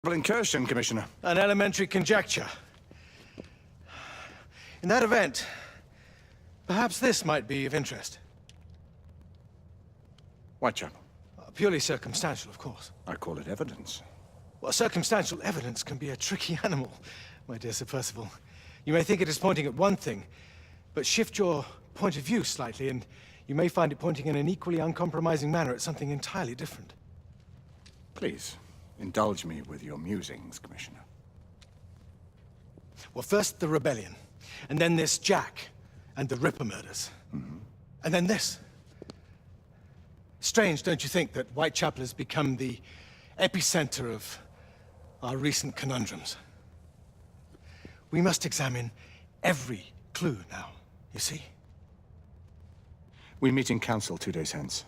Incursion, Commissioner. An elementary conjecture. In that event, perhaps this might be of interest. Whitechapel. Purely circumstantial, of course. I call it evidence. Well, circumstantial evidence can be a tricky animal, my dear Sir Percival. You may think it is pointing at one thing, but shift your point of view slightly, and you may find it pointing in an equally uncompromising manner at something entirely different. Please, indulge me with your musings, Commissioner. Well, first the rebellion, and then this Jack, and the Ripper murders. And then this. Strange, don't you think, that Whitechapel has become the epicenter of our recent conundrums? We must examine every clue now, you see? We meet in council 2 days hence.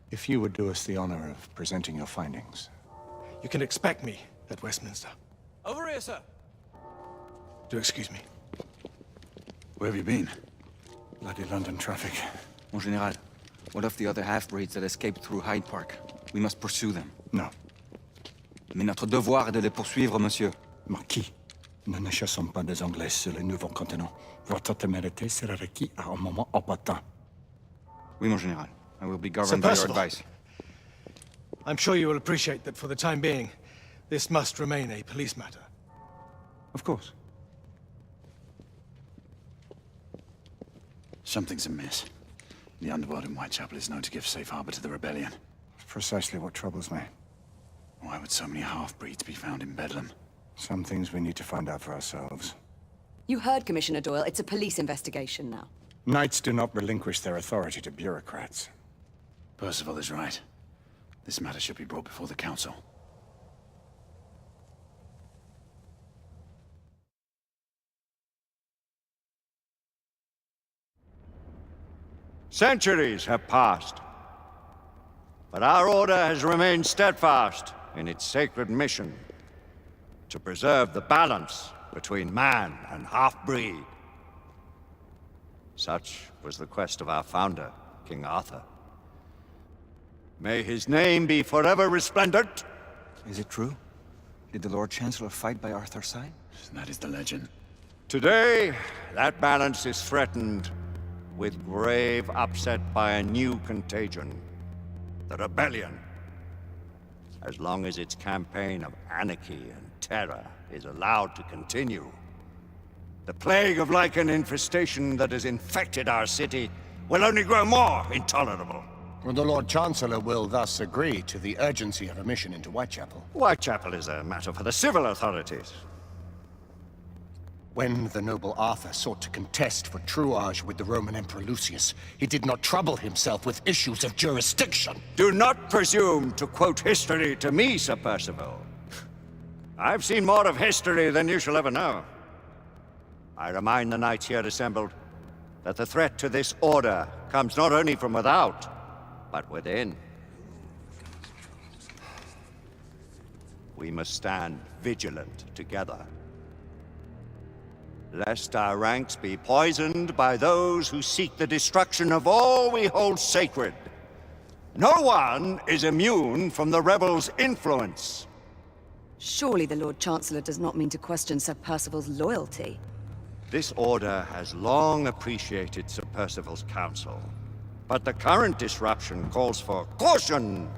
If you would do us the honor of presenting your findings. You can expect me at Westminster. Over here, sir. Do excuse me. Where have you been? Bloody London traffic. Mon Général, what of the other half-breeds that escaped through Hyde Park? We must pursue them. No. Mais notre devoir est de les poursuivre, monsieur. Marquis, nous ne chassons pas des Anglais sur le nouveau continent. Votre témérité sera requis à un moment opportun. Oui, mon Général. I will be governed by your advice. I'm sure you will appreciate that for the time being, this must remain a police matter. Of course. Something's amiss. The underworld in Whitechapel is known to give safe harbor to the rebellion. Precisely what troubles me. Why would so many half-breeds be found in Bedlam? Some things we need to find out for ourselves. You heard, Commissioner Doyle. It's a police investigation now. Knights do not relinquish their authority to bureaucrats. Percival is right. This matter should be brought before the council. Centuries have passed, but our order has remained steadfast in its sacred mission to preserve the balance between man and half-breed. Such was the quest of our founder, King Arthur. May his name be forever resplendent. Is it true? Did the Lord Chancellor fight by Arthur's side? That is the legend. Today, that balance is threatened with grave upset by a new contagion, the rebellion. As long as its campaign of anarchy and terror is allowed to continue, the plague of lichen infestation that has infected our city will only grow more intolerable. The Lord Chancellor will thus agree to the urgency of a mission into Whitechapel. Whitechapel is a matter for the civil authorities. When the noble Arthur sought to contest for truage with the Roman Emperor Lucius, he did not trouble himself with issues of jurisdiction. Do not presume to quote history to me, Sir Percival. I've seen more of history than you shall ever know. I remind the knights here assembled that the threat to this order comes not only from without, but within. We must stand vigilant together, lest our ranks be poisoned by those who seek the destruction of all we hold sacred. No one is immune from the rebels' influence. Surely the Lord Chancellor does not mean to question Sir Percival's loyalty. This order has long appreciated Sir Percival's counsel, but the current disruption calls for caution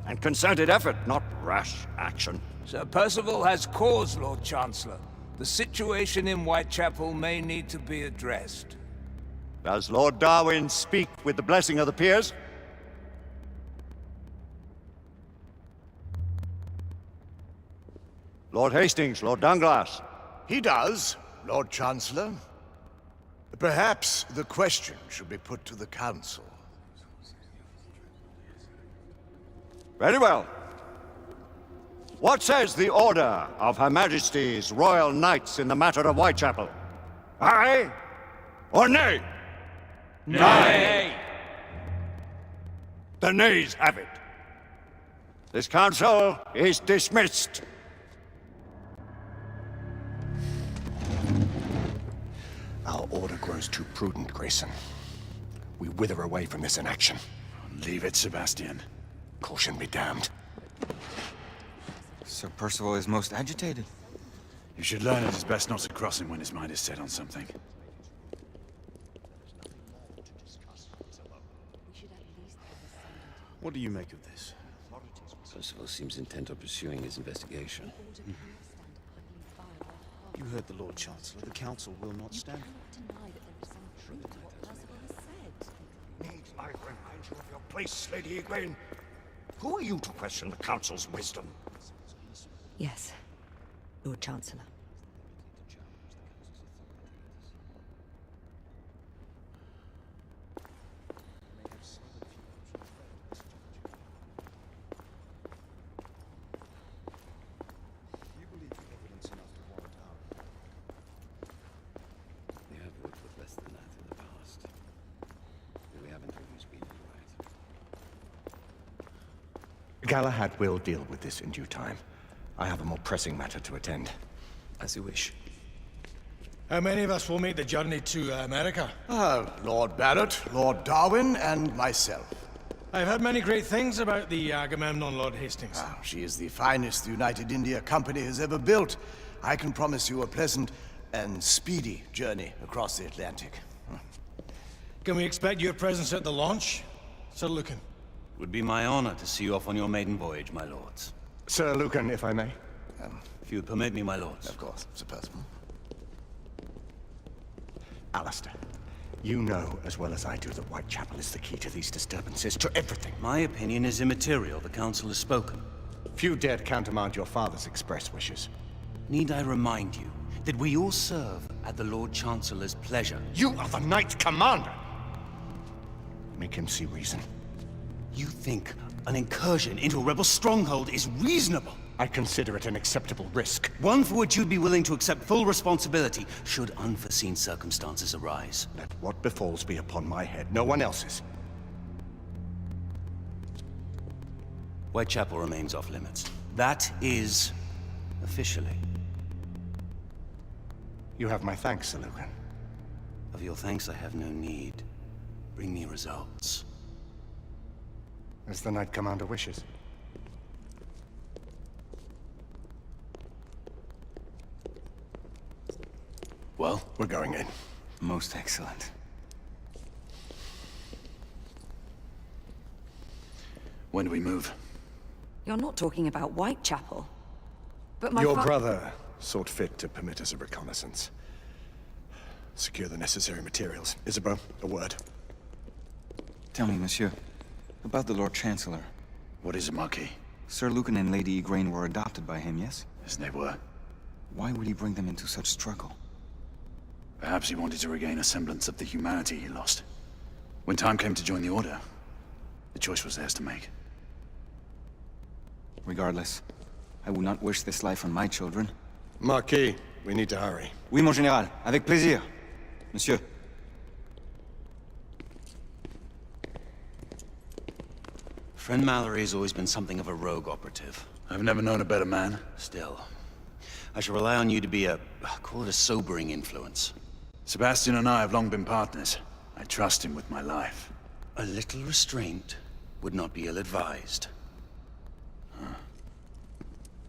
and concerted effort, not rash action. Sir Percival has cause, Lord Chancellor. The situation in Whitechapel may need to be addressed. Does Lord Darwin speak with the blessing of the peers? Lord Hastings, Lord Dunglass. He does, Lord Chancellor. Perhaps the question should be put to the Council. Very well. What says the Order of Her Majesty's Royal Knights in the matter of Whitechapel? Aye or nay? Nay! The nays have it. This council is dismissed. Our order grows too prudent, Grayson. We wither away from this inaction. Leave it, Sebastian. Caution be damned. Sir Percival is most agitated. You should learn it is best not to cross him when his mind is set on something. What do you make of this? Percival seems intent on pursuing his investigation. You heard the Lord Chancellor. The Council will not stand. Need I remind you of your place, Lady Egwene? Who are you to question the Council's wisdom? Yes, Lord Chancellor. We have worked with less than that in the past. But we haven't always been right. Galahad will deal with this in due time. I have a more pressing matter to attend. As you wish. How many of us will make the journey to America? Lord Barrett, Lord Darwin, and myself. I've heard many great things about the Agamemnon, Lord Hastings. She is the finest the United India Company has ever built. I can promise you a pleasant and speedy journey across the Atlantic. Can we expect your presence at the launch, Sir Lucan? Would be my honor to see you off on your maiden voyage, my lords. Sir Lucan, if I may. If you would permit me, my lords. Of course, Sir Percival. Alistair, you know as well as I do that Whitechapel is the key to these disturbances, to everything. My opinion is immaterial. The council has spoken. Few dared countermand your father's express wishes. Need I remind you that we all serve at the Lord Chancellor's pleasure? You are the Knight Commander! Make him see reason. You think an incursion into a rebel stronghold is reasonable? I consider it an acceptable risk. One for which you'd be willing to accept full responsibility should unforeseen circumstances arise. Let what befalls be upon my head, no one else's. Whitechapel remains off limits. That is officially. You have my thanks, Sir Lucan. Of your thanks I have no need. Bring me results. As the Knight Commander wishes. Well, we're going in. Most excellent. When do we move? You're not talking about Whitechapel. But my Your brother sought fit to permit us a reconnaissance. Secure the necessary materials. Isabeau, a word. Tell me, monsieur, about the Lord Chancellor. What is it, Marquis? Sir Lucan and Lady Egwene were adopted by him, yes? Yes, they were. Why would he bring them into such struggle? Perhaps he wanted to regain a semblance of the humanity he lost. When time came to join the Order, the choice was theirs to make. Regardless, I would not wish this life on my children. Marquis, we need to hurry. Oui, mon général. Avec plaisir. Monsieur. Friend Mallory has always been something of a rogue operative. I've never known a better man. Still, I shall rely on you to be call it a sobering influence. Sebastian and I have long been partners. I trust him with my life. A little restraint would not be ill-advised.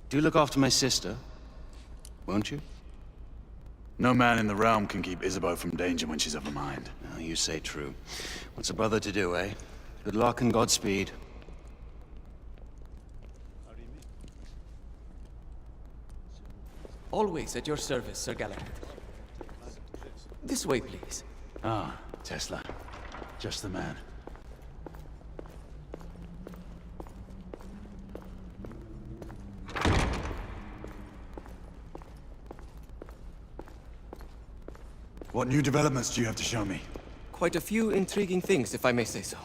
Do look after my sister, won't you? No man in the realm can keep Isabeau from danger when she's of a mind. Oh, you say true. What's a brother to do, eh? Good luck and Godspeed. Always at your service, Sir Galahad. This way, please. Ah, Tesla. Just the man. What new developments do you have to show me? Quite a few intriguing things, if I may say so.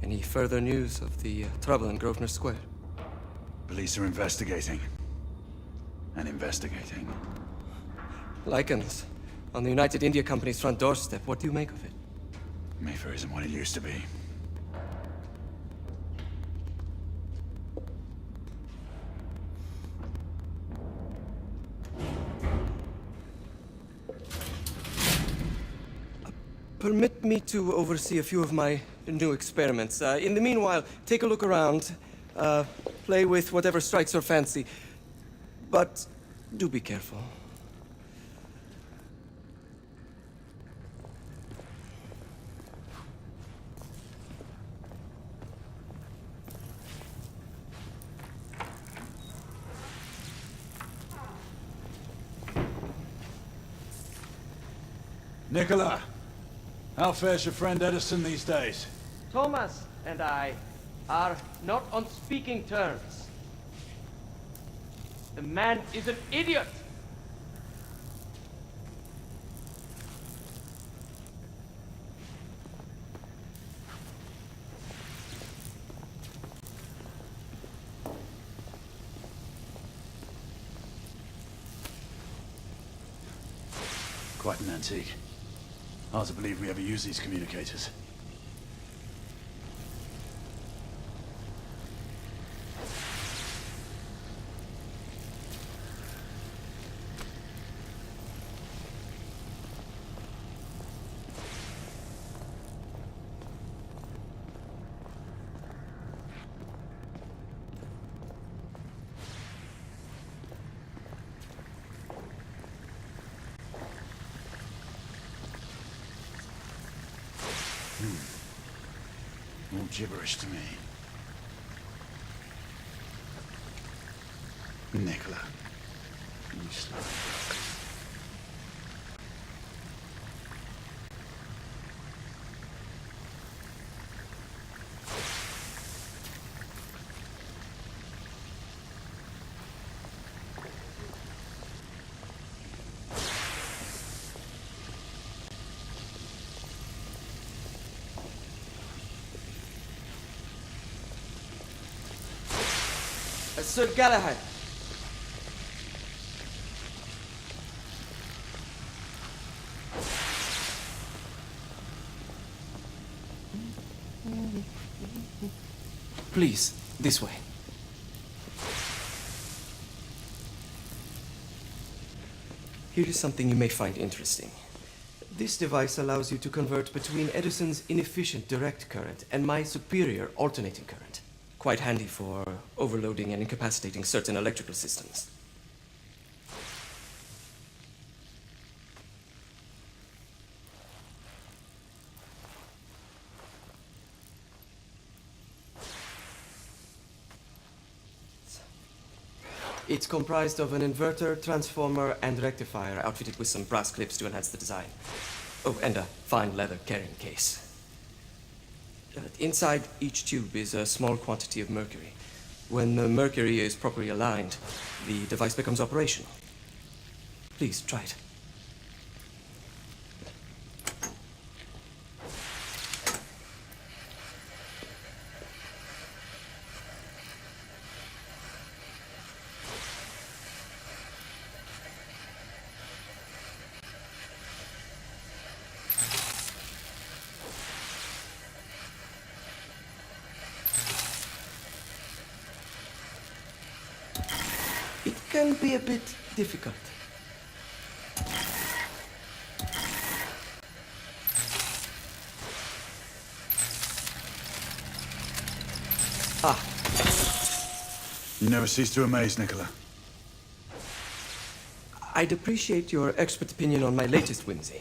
Any further news of the trouble in Grosvenor Square? Police are investigating. And investigating. Lycans, on the United India Company's front doorstep. What do you make of it? Mayfair isn't what it used to be. permit me to oversee a few of my new experiments. In the meanwhile, take a look around. Play with whatever strikes your fancy. But do be careful. Nicola, how fares your friend Edison these days? Thomas and I are not on speaking terms. The man is an idiot! Quite an antique. Hard to believe we ever use these communicators. All gibberish to me. Nicola, you slow. Sir Galahad. Please, this way. Here is something you may find interesting. This device allows you to convert between Edison's inefficient direct current and my superior alternating current. Quite handy for overloading and incapacitating certain electrical systems. It's comprised of an inverter, transformer, and rectifier outfitted with some brass clips to enhance the design. Oh, and a fine leather carrying case. Inside each tube is a small quantity of mercury. When the mercury is properly aligned, the device becomes operational. Please, try it. It can be a bit difficult. Ah. You never cease to amaze, Nicola. I'd appreciate your expert opinion on my latest whimsy.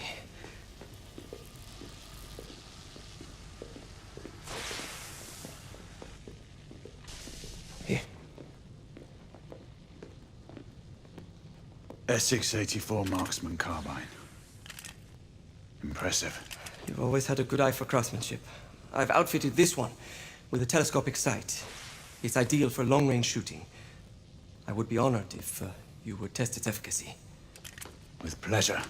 S684 Marksman Carbine. Impressive. You've always had a good eye for craftsmanship. I've outfitted this one with a telescopic sight. It's ideal for long-range shooting. I would be honored if you would test its efficacy. With pleasure.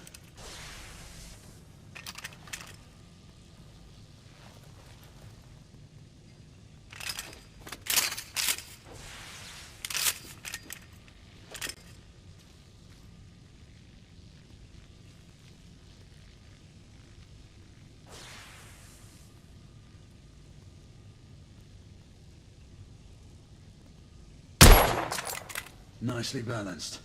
Nicely balanced.